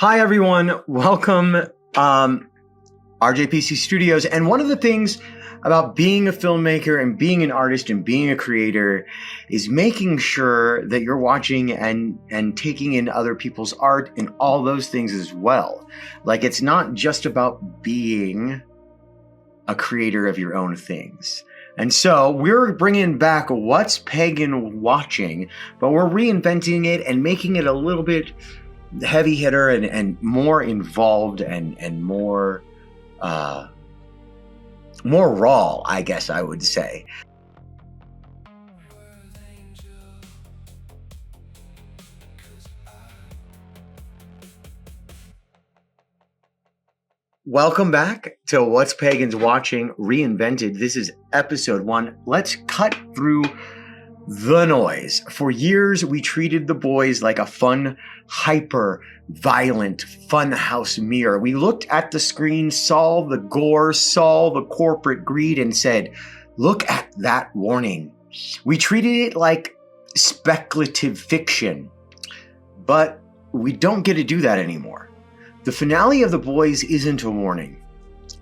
Hi, everyone. Welcome, RJPC Studios. And one of the things about being a filmmaker and being an artist and being a creator is making sure that you're watching and taking in other people's art and all those things as well. Like, it's not just about being a creator of your own things. And so we're bringing back What's Pagan Watching, but we're reinventing it and making it a little bit heavy hitter and more involved and more raw, I guess I would say. Welcome back to What's Pagan's Watching Reinvented. This is episode 1. Let's cut through the noise. For years, we treated the boys like a fun, hyper-violent funhouse mirror. We looked at the screen, saw the gore, saw the corporate greed, and said, look at that warning. We treated it like speculative fiction, but we don't get to do that anymore. The finale of The Boys isn't a warning.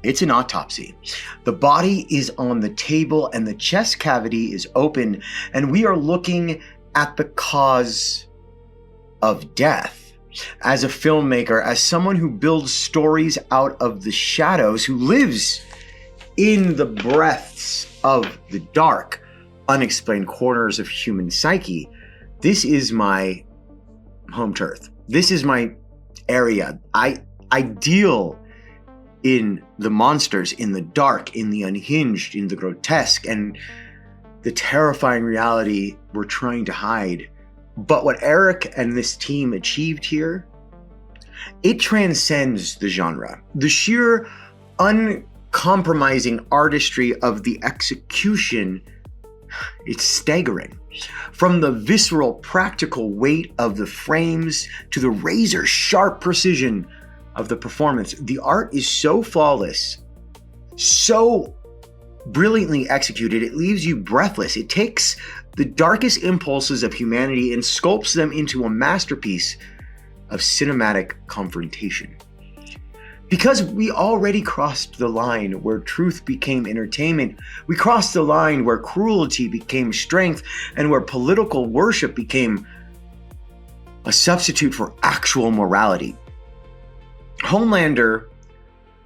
It's an autopsy. The body is on the table and the chest cavity is open, and we are looking at the cause of death. As a filmmaker, as someone who builds stories out of the shadows, who lives in the breaths of the dark, unexplained corners of human psyche, this is my home turf. This is my area. I deal in the monsters, in the dark, in the unhinged, in the grotesque, and the terrifying reality we're trying to hide. But what Eric and this team achieved here, it transcends the genre. The sheer uncompromising artistry of the execution, it's staggering. From the visceral, practical weight of the frames to the razor-sharp precision of the performance, the art is so flawless, so brilliantly executed, it leaves you breathless. It takes the darkest impulses of humanity and sculpts them into a masterpiece of cinematic confrontation. Because we already crossed the line where truth became entertainment, we crossed the line where cruelty became strength and where political worship became a substitute for actual morality. Homelander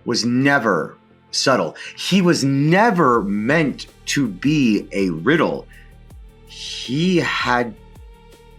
was never subtle. He was never meant to be a riddle. He had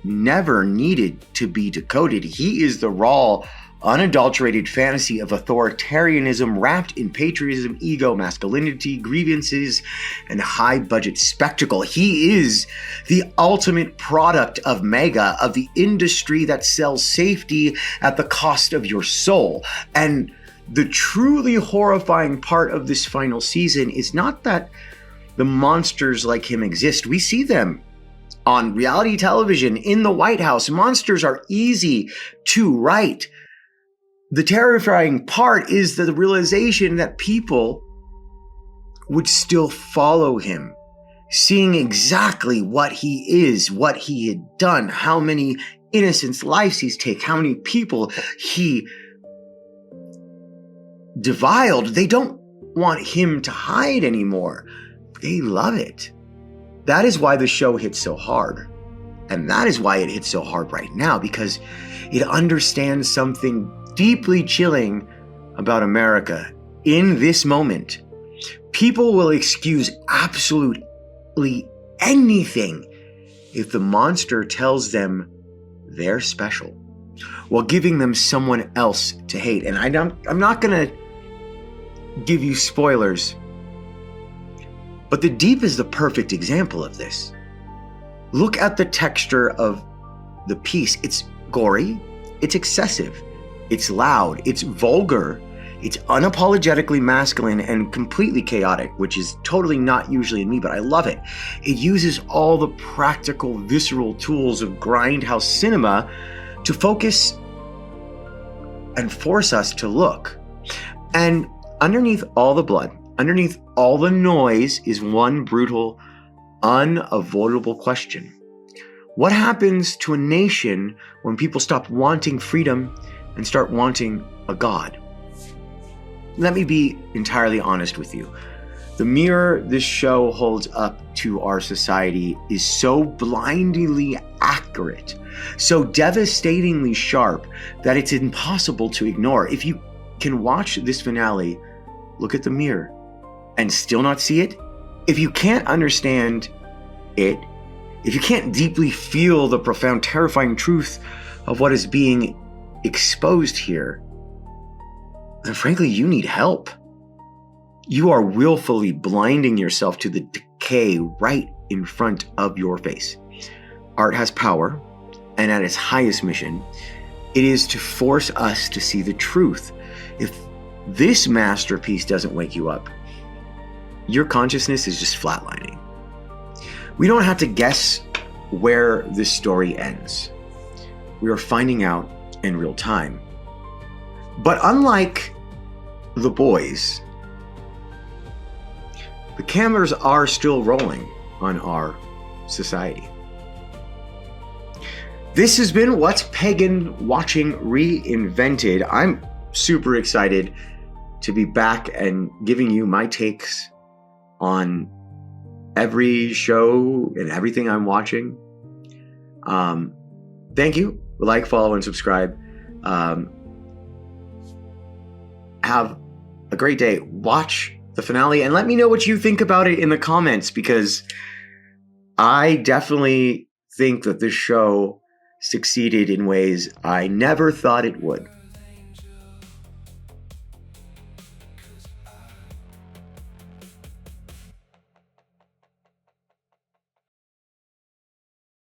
never needed to be decoded. He is the raw, unadulterated fantasy of authoritarianism wrapped in patriotism, ego, masculinity, grievances, and high-budget spectacle. He is the ultimate product of mega, of the industry that sells safety at the cost of your soul. And the truly horrifying part of this final season is not that the monsters like him exist. We see them on reality television, in the White House. Monsters are easy to write. The terrifying part is the realization that people would still follow him, seeing exactly what he is, what he had done, how many innocents' lives he's taken, how many people he defiled. They don't want him to hide anymore. They love it. That is why the show hits so hard. And that is why it hits so hard right now, because it understands something deeply chilling about America. In this moment, people will excuse absolutely anything if the monster tells them they're special, while giving them someone else to hate. And I'm not gonna give you spoilers, but The Deep is the perfect example of this. Look at the texture of the piece. It's gory, it's excessive, it's loud, it's vulgar, it's unapologetically masculine and completely chaotic, which is totally not usually in me, but I love it. It uses all the practical, visceral tools of grindhouse cinema to focus and force us to look. And underneath all the blood, underneath all the noise, is one brutal, unavoidable question. What happens to a nation when people stop wanting freedom and start wanting a God. Let me be entirely honest with you. The mirror this show holds up to our society is so blindingly accurate, so devastatingly sharp, that it's impossible to ignore. If you can watch this finale, look at the mirror, and still not see it, if you can't understand it, if you can't deeply feel the profound, terrifying truth of what is being exposed here, then frankly, you need help. You are willfully blinding yourself to the decay right in front of your face. Art has power, and at its highest mission, it is to force us to see the truth. If this masterpiece doesn't wake you up, your consciousness is just flatlining. We don't have to guess where this story ends. We are finding out in real time. But unlike The Boys, the cameras are still rolling on our society. This has been What's Pagan Watching Reinvented. I'm super excited to be back and giving you my takes on every show and everything I'm watching. Thank you. Like, follow, and subscribe. Have a great day. Watch the finale and let me know what you think about it in the comments, because I definitely think that this show succeeded in ways I never thought it would.